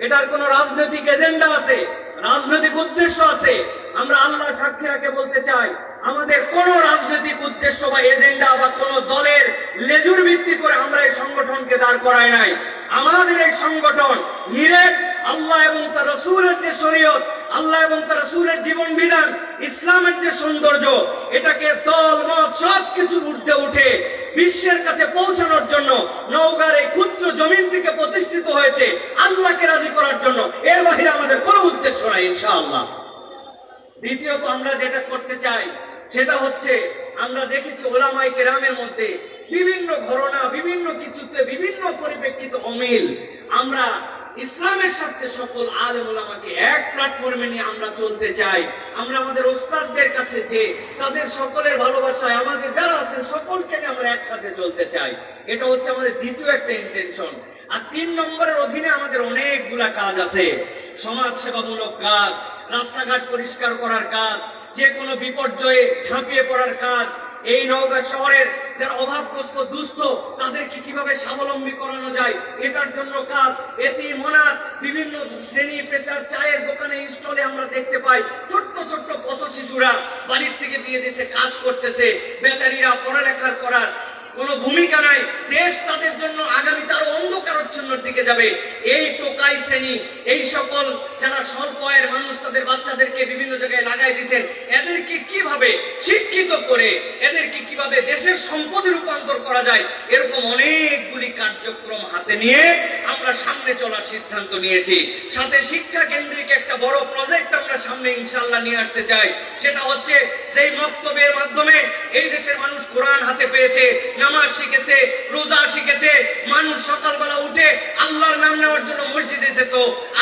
এটার কোন রাজনৈতিক এজেন্ডা আছে, রাজনৈতিক উদ্দেশ্য আছে। আমরা আল্লাহ সাক্ষী রেখে বলতে চাই, আমাদের কোন রাজনৈতিক উদ্দেশ্য বা এজেন্ডা বা কোন দলের লেজুর ভিত্তি করে আমরা এই সংগঠনকে দাঁড় করাই নাই। আমাদের এই সংগঠন নিরেট আল্লাহ এবং তার রাসূলের যে শরীয়ত, আল্লাহ এবং তার রাসূলের জীবন বিধান, ইসলামের যে সৌন্দর্য, এটাকে দল মত সবকিছুর ঊর্ধ্বে উঠে বিশ্বের কাছে পৌঁছানোর জন্য নওগাঁর এই ক্ষুদ্র জমিন থেকে প্রতিষ্ঠিত হয়েছে আল্লাহকে রাজি করার জন্য। এর বাহিরে আমাদের কোনো উদ্দেশ্য নাই ইনশাআল্লাহ। দ্বিতীয়ত আমরা যেটা করতে চাই সেটা হচ্ছে, আমরা দেখেছি ওলামায়ে কেরামের মধ্যে বিভিন্ন ঘটনা, বিভিন্ন কিছুতে, বিভিন্ন পরিপ্রেক্ষিতে অমিল। আমরা ইসলামের সাথে সকল আলেম ওলামাকে এক প্ল্যাটফর্মে নিয়ে আমরা চলতে চাই। আমরা আমাদের ওস্তাদদের কাছে যে তাদের সকলের ভালোবাসায় আমাদের যারা আছেন সকলকে নিয়ে আমরা একসাথে চলতে চাই। এটা হচ্ছে আমাদের দ্বিতীয় একটা ইন্টেনশন। আর 3 নম্বরের অধীনে আমাদের অনেকগুলা কাজ আছে, সমাজ সেবামূলক কাজ, রাস্তাঘাট পরিষ্কার করার কাজ, যে কোনো বিপর্যয়ে ঝাঁপিয়ে পড়ার কাজ, এই নওগাঁ শহরের যারা অভাবগ্রস্ত দুস্থ তাদেরকে কিভাবে স্বাবলম্বী করানো যায় এটার জন্য কাজ। এতিম অনাথ বিভিন্ন শ্রেণী পেশার চায়ের দোকানে স্টলে আমরা দেখতে পাই ছোট্ট ছোট্ট পথ শিশুরা বাড়ির থেকে দিয়ে দিয়েছে, কাজ করতেছে, বেচারীরা পড়ালেখার করার কোনো ভূমিকা নাই। দেশ তাদের জন্য আগামীতে আরো অন্ধকারচ্ছন্নের দিকে যাবে। এই টোকাই শ্রেণী, এই সকল যারা স্বল্প আয়ের মানুষ তাদের বাচ্চাদেরকে বিভিন্ন জায়গায় লাগাই দিচ্ছেন, এদেরকে কিভাবে শিক্ষিত করে এদেরকে কিভাবে দেশের সম্পদে রূপান্তর করা যায়, এরকম অনেকগুলি কার্যক্রম হাতে নিয়ে আমরা সামনে চলার সিদ্ধান্ত নিয়েছি। সাথে শিক্ষা কেন্দ্রিক একটা বড় প্রজেক্ট আমরা সামনে ইনশাআল্লাহ নিয়ে আসতে চাই। সেটা হচ্ছে, যেই মক্তবের মাধ্যমে এই দেশের মানুষ কোরআন হাতে পেয়েছে, নামাজ শিখেছে, রোজা শিখেছে, মানুষ সকালবেলা উঠে আল্লাহর নাম নেওয়ার জন্য মসজিদে যেত,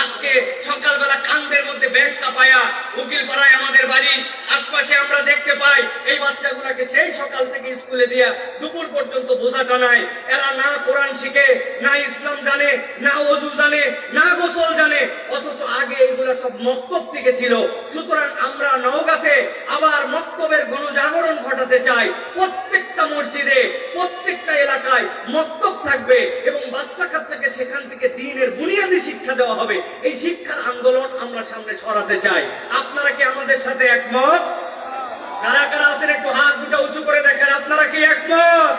আজকে সকালবেলা কান্দের মধ্যে ব্যাগ চাপায়া উকিল পাড়ায় আমাদের বাড়ি আশপাশে আমরা দেখতে পাই এই বাচ্চাগুলোকে সেই সকাল থেকে স্কুলে দিয়া দুপুর পর্যন্ত বোঝা টানায়। এরা না কোরআন শিখে, না ইসলাম জানে, না ওযু জানে, না গোসল জানে, অথচ আগে এগুলা সব মক্তব থেকে ছিল। সুতরাং আমরা নওগাঁতে আবার মক্তবের গণজাগরণ ঘটাতে চাই। প্রত্যেকটা মসজিদে, প্রত্যেকটা এলাকায় মক্তব থাকবে এবং বাচ্চা কাচ্চাকে সেখান থেকে দ্বীনের বুনিয়াদী শিক্ষা দেওয়া হবে। এই শিক্ষার আন্দোলন আমরা সামনে সরাতে চাই। আপনারা কি আমাদের সাথে একমত? কারা কারা আছেন একটু হাত দুটো উঁচু করে দেখেন, আপনারা কি একমত?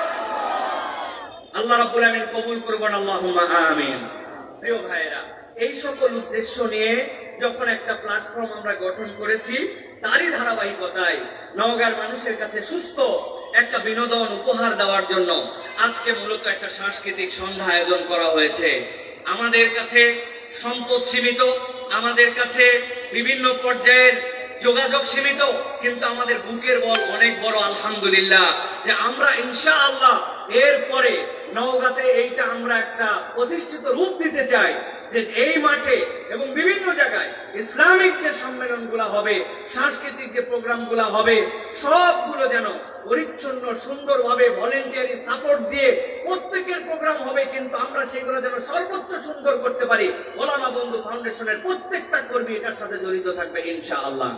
আল্লাহ রাব্বুল আমিন কবুল করবেন, আল্লাহুম্মা আমিন। প্রিয় ভাইয়েরা, এই সকল উদ্দেশ্য নিয়ে যখন একটা প্ল্যাটফর্ম আমরা গঠন করেছি, তারই ধারাবাহিকতায় নওগাঁর মানুষের কাছে সুস্থ একটা বিনোদন উপহার দেওয়ার জন্য আজকে মূলত একটা সাংস্কৃতিক সন্ধ্যা আয়োজন করা হয়েছে। আমাদের কাছে সম্পদ সীমিত, আমাদের কাছে বিভিন্ন পর্যায়ের যোগাযোগ সীমিত, কিন্তু আমাদের বুকের বল অনেক বড়। আলহামদুলিল্লাহ যে আমরা ইনশাআল্লাহ এরপরে নওগাঁতে এইটা আমরা একটা প্রতিষ্ঠিত রূপ দিতে চাই, যে এই মাঠে এবং বিভিন্ন জায়গায় ইসলামিক যে সম্মেলনগুলো হবে, সাংস্কৃতিক যে প্রোগ্রামগুলো হবে, সবগুলো যেন পরিচ্ছন্ন সুন্দরভাবে ভলেন্টিয়ারি সাপোর্ট দিয়ে প্রত্যেকের প্রোগ্রাম হবে, কিন্তু আমরা সেগুলো যেন সর্বোচ্চ সুন্দর করতে পারি। ওলামা বন্ধু ফাউন্ডেশনের প্রত্যেকটা কর্মী এটার সাথে জড়িত থাকবে ইনশাআল্লাহ।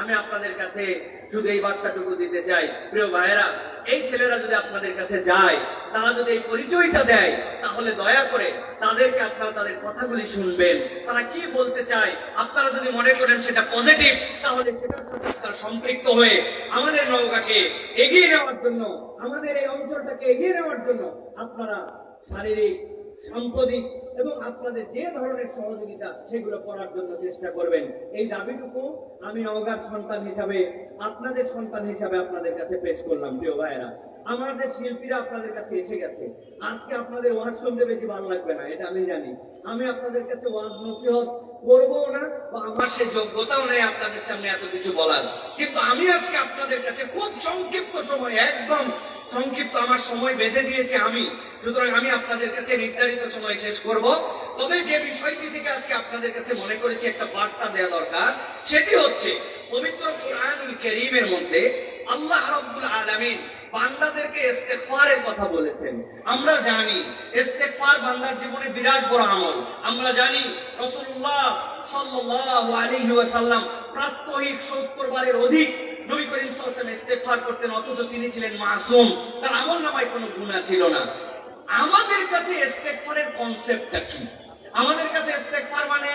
আমি আপনাদের কাছে শুধু এই বার্তাটুকু দিতে চাই, প্রিয় ভাইয়েরা, এই ছেলেরা যদি আপনাদের কাছে যায়, তারা যদি এই পরিচয়টা দেয়, তাহলে দয়া করে তাদেরকে আপনারা তাদের কথাগুলি শুনবেন, তারা কি বলতে চায়। আপনারা যদি মনে করেন সেটা পজিটিভ, তাহলে সেটার সাথে সম্পৃক্ত হয়ে আমাদের নওগাঁকে এগিয়ে নেওয়ার জন্য, আমাদের এই অঞ্চলটাকে এগিয়ে নেওয়ার জন্য আপনারা শারীরিক, সাম্প্রতিক এবং আপনাদের যে ধরনের সহযোগিতা সেগুলো করার জন্য চেষ্টা করবেন। এই দাবিটুকু আমি নওগাঁর সন্তান হিসাবে, আপনাদের সন্তান হিসাবে আপনাদের কাছে পেশ করলাম। প্রিয় ভাইয়েরা, আমাদের শিল্পীরা আপনাদের কাছে এসে গেছে। আজকে আপনাদের ওয়াজ শুনতে বেশি ভালো লাগবে না, এটা আমি জানি। আমি আপনাদের কাছে ওয়াজ নসিহত করবো না, বা আমার সে যোগ্যতাও নেই আপনাদের সামনে এত কিছু বলার, কিন্তু আমি আজকে আপনাদের কাছে খুব সংক্ষিপ্ত সময়, একদম সংক্ষিপ্ত আমার সময় বেঁধে দিয়েছি আমি, সুতরাং আমি আপনাদের কাছে নির্ধারিত সময় শেষ করব। তবে যে বিষয়টি থেকে আজকে আপনাদের কাছে মনে করেছি একটা বার্তা দেওয়া দরকার, সেটি হচ্ছে পবিত্র কুরআনুল কারীমের মধ্যে আল্লাহ রাব্বুল আলামিন বান্দাদেরকে ইস্তেগফারের কথা বলেছেন। আমরা জানি ইস্তেগফার বান্দার জীবনে বিরাট বড় আমল। আমরা জানি রাসূলুল্লাহ সাল্লাল্লাহু আলাইহি ওয়াসাল্লাম প্রাত্যহিক 70 বারের অধিক নবী করিম সাল্লাল্লাহু আলাইহি ওয়াসাল্লাম ইস্তেগফার করতেন, অথচ তিনি ছিলেন মাসুম, তার আমলনামায় কোনো গুনাহ ছিল না। আমাদের কাছে ইস্তেগফারের কনসেপ্টটা কি? আমাদের কাছে ইস্তেগফার মানে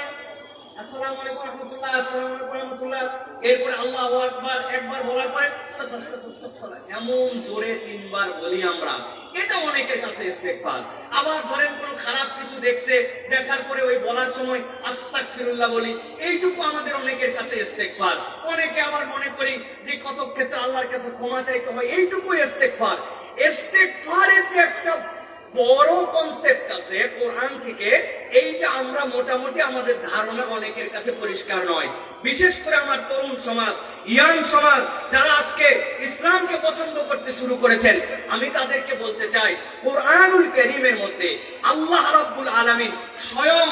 আসসালামু আলাইকুম ওয়া রাহমাতুল্লাহ, এরপরে আল্লাহু আকবার একবার বলার পরে এমন জোরে 3 বার বলি আমরা, এটা অনেকের কাছে ইস্তেগফার। আবার ধরেন কোন খারাপ কিছু দেখছে, দেখার পরে ওই বলার সময় আস্তাগফিরুল্লাহ বলি, এইটুকু আমাদের অনেকের কাছে ইস্তেগফার। অনেকে আবার মনে করি যে কত ক্ষেত্রে আল্লাহর কাছে ক্ষমা চাইতে হয়, এইটুকু ইস্তেগফার। ইস্তেগফারের যে একটা বড় কনসেপ্ট আছে কোরআন থেকে, এইটা আমরা মোটামুটি আমাদের ধারণা অনেকের কাছে পরিষ্কার নয়। বিশেষ করে আমার তরুণ সমাজ, ইয়াং সমাজ, যারা আজকে ইসলামকে পছন্দ করতে শুরু করেছেন, আমি তাদেরকে বলতে চাই, কোরআনুল কারীমের মধ্যে আল্লাহ রাব্বুল আলামিন স্বয়ং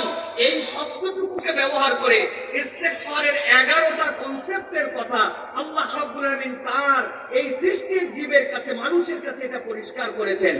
এই শব্দটুকুকে ব্যবহার করে ইস্তেগফারের 11টা কনসেপ্টের কথা আল্লাহ রাব্বুল আলামিন তার এই সৃষ্টির জীবের কাছে, মানুষের কাছে এটা পরিষ্কার করেছেন।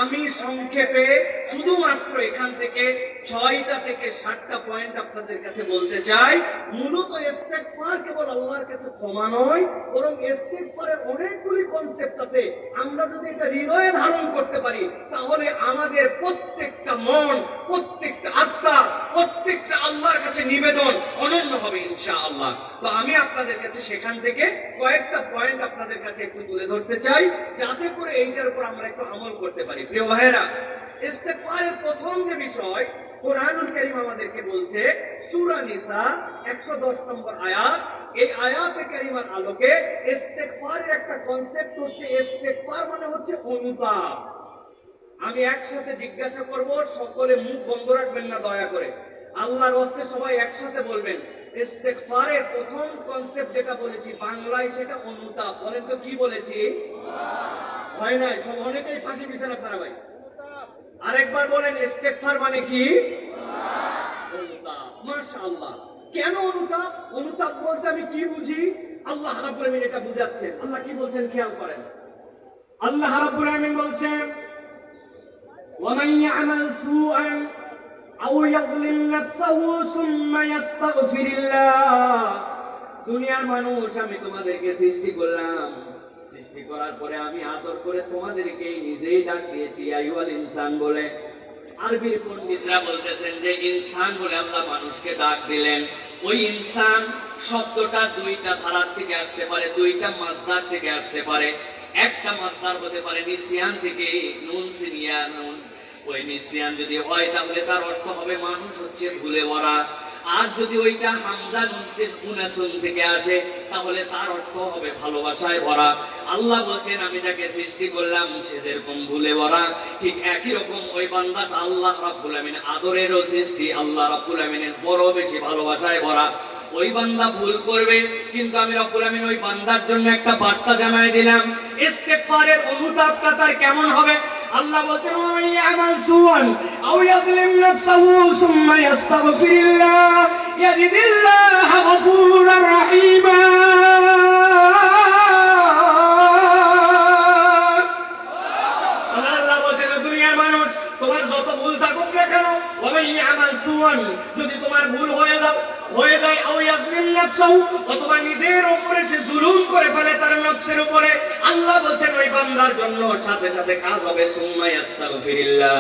আমি সংক্ষেপে শুধুমাত্র এখান থেকে 6টা থেকে 7টা পয়েন্ট আপনাদের কাছে বলতে চাই। মূলত ইস্তেগফার কেবল আল্লাহর কাছে ক্ষমা নয়, বরং ইস্তেগফারের অনেকগুলি কনসেপ্ট আছে। আমরা যদি এটা হৃদয়ে ধারণ করতে পারি, তাহলে আমাদের প্রত্যেকটা মন, প্রত্যেকটা আত্মা, প্রত্যেকটা আল্লাহর কাছে নিবেদন অনন্য হবে ইনশাআল্লাহ। তো আমি আপনাদের কাছে সেখান থেকে কয়েকটা পয়েন্ট আপনাদের কাছে একটু তুলে ধরতে চাই, যাতে করে এইটার উপর আমরা একটু আমল করতে পারি। প্রিয় ভাইয়েরা, ইস্তেগফারের প্রথম যে বিষয় কোরআনুল কারীম আমাদেরকে বলছে, সূরা নিসা 110 নম্বর আয়াত। এই আয়াতে কারিমার আলোকে ইস্তেগফারের একটা কনসেপ্ট হচ্ছে, ইস্তেগফার মানে হচ্ছে অনুতাপ। আমি একসাথে জিজ্ঞাসা করব, সকলে মুখ বন্ধ রাখবেন না দয়া করে, আল্লাহর ওয়াস্তে সবাই একসাথে বলবেন। ইস্তেগফারের প্রথম কনসেপ্ট যেটা বলেছি বাংলায়, সেটা অনুতাপ। বলেন তো কি বলেছি? হয় নাই, সব অনেকেই ফাঁসি দিচ্ছেন আপনারা ভাই। আরেকবার বলেন, ইস্তেগফার মানে কি? অনুতাপ। মাশাআল্লাহ। কেন অনুতাপ? অনুতাপ বলতে আমি কি বুঝি? আল্লাহ রাব্বুল আলামিন এটা বুঝাচ্ছেন। আল্লাহ কি বলছেন খেয়াল করেন। আল্লাহ রাব্বুল আলামিন বলছেন, ومن يعمل سوءا أو يظلم نفسه ثم يستغفر الله। দুনিয়ার মানুষ, আমি তোমাদেরকে সৃষ্টি করলাম, সৃষ্টি করার পরে আমি আদর করে তোমাদেরকে নিজেই ডাক দিয়েছি আইয়ুহাল ইনসান বলে। আরবির পণ্ডিতরা বলতেছেন যে ইনসান বলে আল্লাহ মানুষকে ডাক দিলেন। ওই ইনসান শব্দটা দুইটা ধারার থেকে আসতে পারে, দুইটা মাসদার থেকে আসতে পারে। একটা মাসদার হতে পারে নিসিয়ান থেকে, নুন সিনিয়া নুন। ওই নিসিয়ান যদি হয় তাহলে তার অর্থ হবে মানুষ হচ্ছে ভুলে ভরা। আর যদি ওইটা হামজা নুনসিন উনাসুন থেকে আসে, তাহলে তার অর্থ হবে ভালোবাসায় ভরা। আল্লাহ বলছেন আমি যাকে সৃষ্টি করলাম সে যেরকম ভুলে ভরা, ঠিক একই রকম ওই বান্দাটা আল্লাহ রাব্বুল আমিন আদরেরও সৃষ্টি, আল্লাহ রাব্বুল আমিনের বড় বেশি ভালোবাসায় ভরা। ওই বান্দা ভুল করবে, কিন্তু আমি রব্বুল আমিন ওই বান্দার জন্য একটা বার্তা জানাই দিলাম। ইস্তেগফারের অনুতাপটা তার কেমন হবে? আল্লাহ বলছেন, ওয়া ইয়ামাল সুআন আও ইয়াযলিম নাফসাহু সুম্মা ইস্তাগফিরুল্লাহ ইয়াজিদিল্লাহ গফুরার রাহিমা। আল্লাহ বলছেন, দুনিয়ার মানুষ তোমার যত ভুল থাকুক না কেন, ওয়া ইয়ামাল সুআন, যদি তোমার ভুল হয়ে যায় আও ইয়াযলিম নাফসাহু, অথবা নিজের উপরে সে জুলুম করে ফেলে তার নফসের উপরে, আল্লাহ বলছেন ওই বান্দার জন্য সাথে সাথে কাজ হবে সুম্মা ইস্তাগফিরুল্লাহ,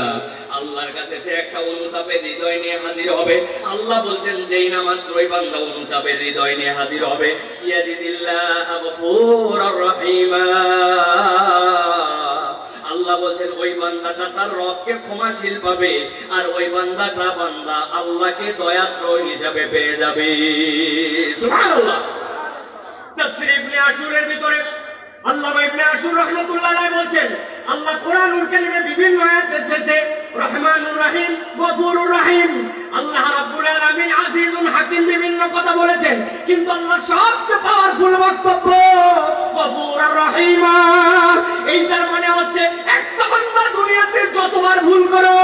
আল্লাহর কাছে সে একটা অনুতাপের হৃদয় নিয়ে হাজির হবে। আল্লাহ বলছেন যেই না মাত্র ওই বান্দা অনুতাপের হৃদয় নিয়ে হাজির হবে, ইয়াজিদিল্লাহ গফুরার রাহিমা, আল্লাহ বলছেন ওই বান্দাটা তার রবকে ক্ষমাশীল পাবে, আর ওই বান্দাটা আল্লাহকে দয়াদ্র হিসাবে পেয়ে যাবে। সুবহানাল্লাহ। তাফসীর ইবনে আশুরের ভিতরে আল্লামা ইবনে আশুর রাহমাতুল্লাহ আলাইহি বলছেন, আল্লাহ কোরআনুল কারীমে বিভিন্ন আয়াতে এসেছে রহমানুর রহিম, গফুরুর রহিম। আল্লাহ রাব্বুল আলামিন আজিজুল হাকিম বিভিন্ন কথা বলেছেন, কিন্তু আল্লাহ সবচেয়ে পাওয়ারফুল বক্তব্য গফুরুর রহিম। এইটার মানে হচ্ছে একটা বান্দা দুনিয়াতে যতবার ভুল করো,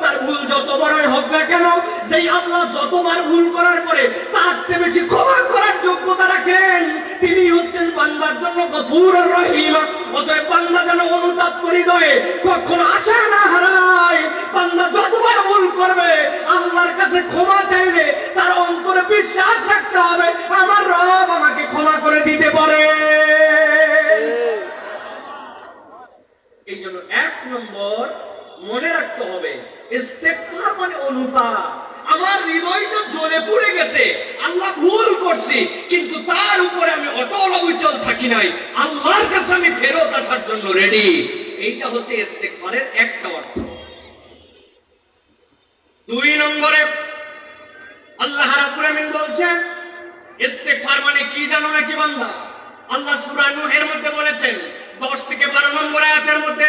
তার ভুল যত বড়ই হোক না কেন, সেই আল্লাহ যতবার ভুল করার পরে তার চেয়ে বেশি ক্ষমা করার যোগ্যতা রাখেন, তিনি হচ্ছেন বান্দার জন্য গফুরুর রহিম। অতএব বান্দা যেন অনুতাপ হৃদয়ে কখনো আশা না হারায়। বান্দা যতবার ভুল করবে আল্লাহর কাছে ক্ষমা চাইলে তার অন্তরে বিশ্বাস রাখতে হবে আমার রব আমাকে ক্ষমা করে দিতে পারে। এই জন্য 1 নম্বর মনে রাখতে হবে, ইস্তেগফার মানে অনুতাপ। আমার হৃদয়টা জ্বলে পুড়ে গেছে, আল্লাহ ভুল করছি, কিন্তু তার উপরে আমি অটল অবিচল থাকি নাই, আল্লাহর কাছে আমি ফেরত আসার জন্য রেডি। এইটা হচ্ছে ইস্তেগফারের একটা অর্থ। দুই নম্বরে আল্লাহ রাব্বুল আমিন বলছেন ইস্তেগফার মানে কি জানো নাকি বান্দা? আল্লাহ সূরা নূহের মধ্যে বলেছেন 10 থেকে 12 নম্বর আয়াতের মধ্যে,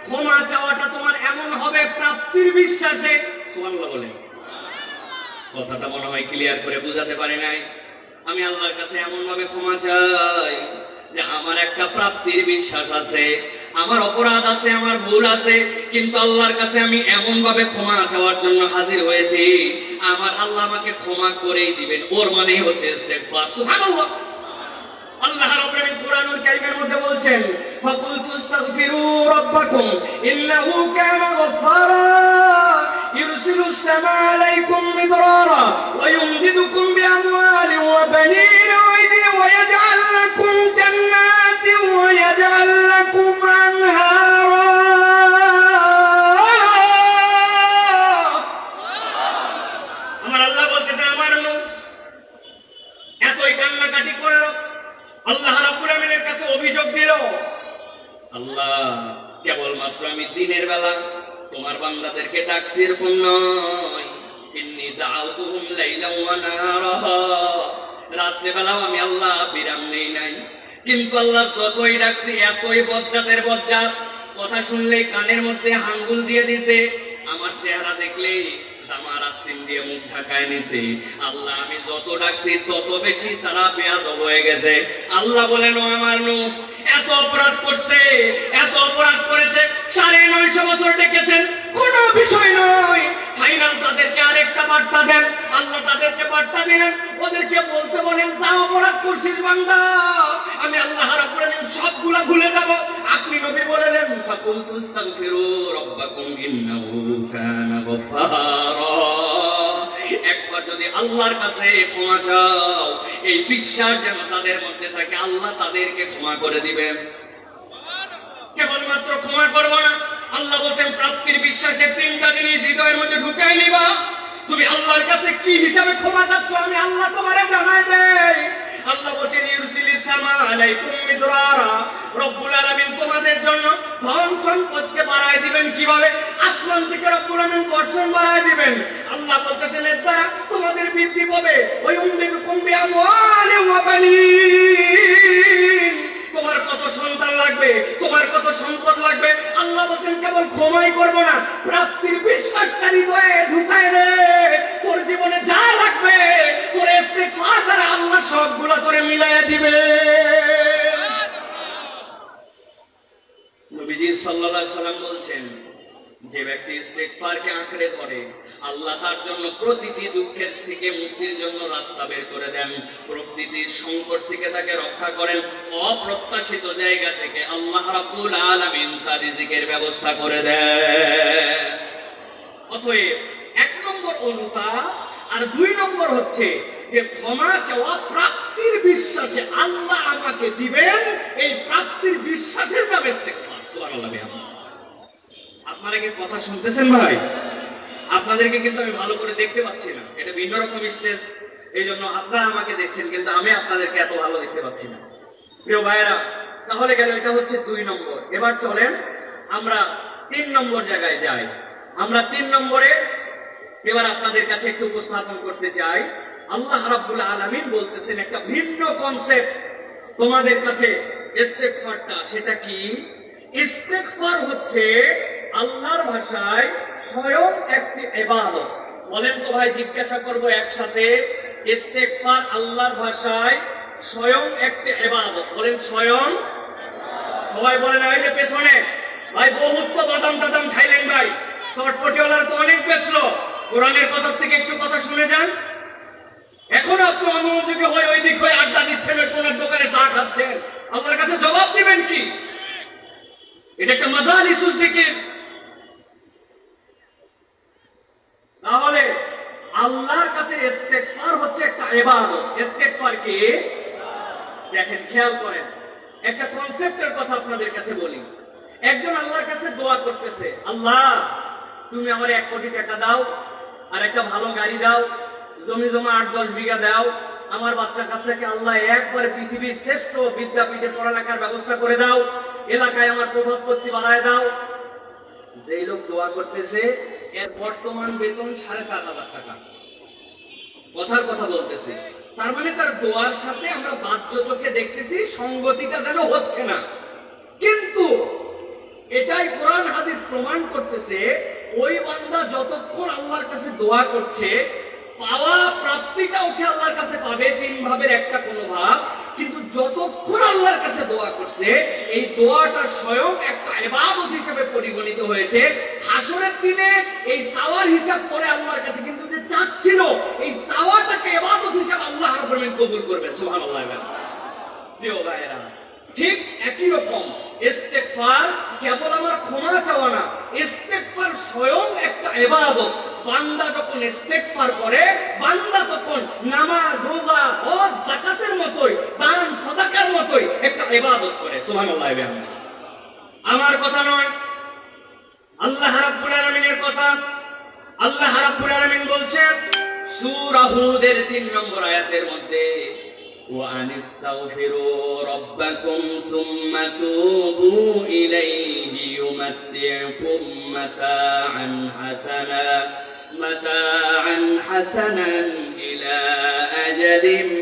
ক্ষমা চাওয়াটা তোমার এমন হবে প্রাপ্তির বিশ্বাসে। সুবহানাল্লাহ বলেন। কথাটা মনে হয় ক্লিয়ার করে বোঝাতে পারি নাই। আমি আল্লাহর কাছে এমন ভাবে ক্ষমা চাই যে আমার একটা প্রাপ্তির বিশ্বাস আছে, আমার অপরাধ আছে, আমার ভুল আছে, কিন্তু আল্লাহর কাছে আমি এমন ভাবে ক্ষমা চাওয়ার জন্য হাজির হয়েছি, আমার আল্লাহ আমাকে ক্ষমা করেই দিবেন। ওর মানেই হচ্ছে ইস্তেগফার। সুবহানাল্লাহ। আল্লাহ রাব্বুল আলামিন কুরআনুল কারীমের মধ্যে বলছেন, ফাকুলতু আস্তাগফিরু রাব্বাকুম ইন্নাহু কানা গফফারা ইরসিলুস সামাআ আলাইকুম মিদরারা ওয়া ইউমদিদুকুম বিআমওয়ালিন ওয়া বানিনা ওয়া ইয়াজআল লাকুম জান্নাতিন ওয়া ইয়াজআল লাকুম আনহারা। আমার আল্লাহ বলতেছেন, আমার নূর এতই কান্নাকাটি করলো, আল্লাহ রাব্বুল আমিনের কাছে অভিযোগ দিল, আল্লাহ কেবলমাত্র আমি দিনের বেলা তোমার বান্দাদেরকে ডাকছি এরকম নয়, ইন্নী দাআউতুহুম লাইলান ওয়া নাহারা, রাত্রে বেলাও আমি আল্লাহ বিরাম নেই নাই। কিন্তু আল্লাহ যতই ডাকছি এতই বজ্জাতের বজ্জাত, কথা শুনলেই কানের মধ্যে হাঙ্গুল দিয়ে দিছে, আমার চেহারা দেখলেই জামার আস্তিন দিয়ে মুখ ঢাকায় নিছে। আল্লাহ আমি যত ডাকছি তত বেশি তারা বেয়াদব হয়ে গেছে। আল্লাহ বলেন, ও আমার নূহ এত অপরাধ করছে, এত অপরাধ করেছে, 950 বছর ডেকেছেন, কোনো বিষয় নয়, ফাইনাল তাদেরকে আরেকটা বার্তা দেন। আল্লাহ তাদেরকে বার্তা দিলেন, ওদেরকে বলতে বলেন, যা অপরাধ করছিস বান্দা, আমি আল্লাহ রাব্বুল আমিন সবগুলা ভুলে যাব। আপনি নবী বলেন, ফাকুলতু আস্তাগফিরু রাব্বাকুম ইন্নাহু কানা গফফারা। একবার যদি আল্লাহর কাছে ক্ষমা চাও, এই বিশ্বাস যেন তাদের মধ্যে থাকে, আল্লাহ তাদেরকে ক্ষমা করে দিবেন। কেবলমাত্র ক্ষমা করব না, আল্লাহ বলেন প্রাপ্তির বিশ্বাসে 3টা জিনিস হৃদয়ের মধ্যে ঢুকাই নিবা। তুমি আল্লাহর কাছে কি হিসাবে ক্ষমা চাচ্ছ আমি আল্লাহ তোমারে জানাই দেই। আল্লাহ বলেন, ইরসিলিস সামাআ আলাইকুম মিদরারা, রব্বুল আলামিন তোমাদের জন্য ধন সম্পদকে বাড়ায় দিবেন। কিভাবে? আসমান থেকে রব্বুল আলামিন বর্ষণ বাড়ায় দিবেন। আল্লাহ বলতেছেন, এর দ্বারা তোমাদের বৃদ্ধি পাবে। ওই উমদিদুকুম বিআমওয়ালিন ওয়া বানিন, তোমার কত সন্তান লাগবে, তোমার কত সম্পদ লাগবে। আল্লাহ বলেন, কেবল ক্ষমাই করব না, প্রাপ্তির বিশ্বাসকারী হয়ে ঢুকায় রে, তোর জীবনে যা লাগবে তোর ইস্তেগফার দ্বারা আল্লাহ সবগুলো তোরে মিলাইয়া দিবে। নবীজি সাল্লাল্লাহু আলাইহি সাল্লাম বলছেন, যে ব্যক্তি ইস্তেগফারকে আঁকড়ে ধরে, আল্লাহ তার জন্য প্রতিটি দুঃখের থেকে মুক্তির জন্য রাস্তা বের করে দেন, প্রকৃতি সংকট থেকে তাকে রক্ষা করেন, অপ্রত্যাশিত জায়গা থেকে আল্লাহ রাব্বুল আলামিন তার রিজিকের ব্যবস্থা করে দেন। অতএব 1 নম্বর অনুতাপ, আর 2 নম্বর হচ্ছে যে ক্ষমা চাওয়া প্রাপ্তির বিশ্বাসে আল্লাহ আমাকে দিবেন, এই প্রাপ্তির বিশ্বাসের নাম ইস্তেগফার। সুবহানাল্লাহ। আপনারা কি কথা শুনতেছেন ভাই? আপনাদেরকে কিন্তু আমি ভালো করে দেখতে পাচ্ছি না, এটা ভিন্ন রকম স্টেজ, এই জন্য আপনারা আমাকে দেখছেন, কিন্তু আমি আপনাদেরকে এত ভালো দেখতে পাচ্ছি না। প্রিয় ভাইয়েরা, তাহলে গেল এটা হচ্ছে 2 নম্বর। এবার চলেন আমরা 3 নম্বর জায়গায় যাই। আমরা 3 নম্বরে এবার আপনাদের কাছে একটু উপস্থাপন করতে চাই। আল্লাহ রাব্বুল আলামিন বলতেছেন একটা ভিন্ন কনসেপ্ট তোমাদের কাছে ইস্তেগফারটা। সেটা কি? ইস্তেগফার হচ্ছে আল্লাহর ভাষায় স্বয়ং একটি ইবাদত। বলেন তো ভাই, জিজ্ঞাসা করব একসাথে, ইস্তেগফার আল্লাহর ভাষায় স্বয়ং একটি ইবাদত। বলেন স্বয়ং। সবাই বলেন, এই যে পেছনে ভাই বহুত তো বাদাম টাদাম খাইলেন ভাই, চটপটিওয়ালার তো অনেক বেচলো, কোরআনের কথা থেকে একটু কথা শুনে যান। এখন আপনি অমনোযোগী হয়ে ওই দিক হয়ে আড্ডা দিচ্ছেন, ওই কোনের দোকানে চা খাচ্ছেন, আল্লাহর কাছে জবাব দিবেন কি? এটা একটা মাজালিসুজ জিকির। তাহলে আল্লাহর কাছে ইস্তেগফার হচ্ছে একটা ইবাদত। ইস্তেগফার কি? দেখেন, খেয়াল করেন, একটা কনসেপ্টের কথা আপনাদের কাছে বলি। একজন আল্লাহর কাছে দোয়া করতেছে, আল্লাহ তুমি আমার 1 কোটি টাকা দাও, আর একটা ভালো গাড়ি দাও, জমি জমা 8-10 বিঘা দাও, আমার বাচ্চা কাচ্চাকে আল্লাহ একবারে পৃথিবীর শ্রেষ্ঠ বিদ্যাপীঠে পড়ালেখার ব্যবস্থা করে দাও, এলাকায় আমার প্রভাব পত্তি বাড়ায় দাও। যেই লোক দোয়া করতেছে এর বর্তমান বেতন 4,500 টাকা, কথার কথা বলতেছে। তার মানে তার দোয়ার সাথে আমরা বাহ্য চোখে দেখতেছি সঙ্গতিটা যেন হচ্ছে না, কিন্তু এটাই কোরআন হাদিস প্রমাণ করতেছে ওই বান্দা যতক্ষণ আল্লাহর কাছে দোয়া করছে পাওয়া প্রাপ্তিটাও সে আল্লাহর কাছে পাবে 3 ভাবের একটা কোনো ভাব, কিন্তু যতক্ষণ আল্লাহর কাছে দোয়া করছে এই দোয়াটা স্বয়ং একটা ইবাদত হিসেবে পরিগণিত হয়েছে। হাসরের দিনে এই চাওয়ার হিসাব করে আল্লাহর কাছে কিন্তু যে চাচ্ছিল এই চাওয়াটাকে ইবাদত হিসেবে আল্লাহ রাব্বুল আলামিন কবুল করবেন। সুবহানাল্লাহ। প্রিয় ভাইরা, ঠিক একই রকম ইস্তেগফার কেবল আমার ক্ষমা চাওয়া না, ইস্তেগফার স্বয়ং একটা ইবাদত। বান্দা যখন ইস্তেগফার করে বান্দা তখন নামাজ, রোজা, হজ, যাকাতের মতোই, দান সাদাকার মতোই একটা ইবাদত করে। সুবহানাল্লাহ। আমার কথা নয়, আল্লাহ রাব্বুল আলামিনের কথা। আল্লাহ রাব্বুল আলামিন বলছেন সূরা হুদের 3 নম্বর আয়াতের মধ্যে, وأن استغفروا ربكم ثم توبوا إليه يمتعكم متاعا حسنا إلى أجل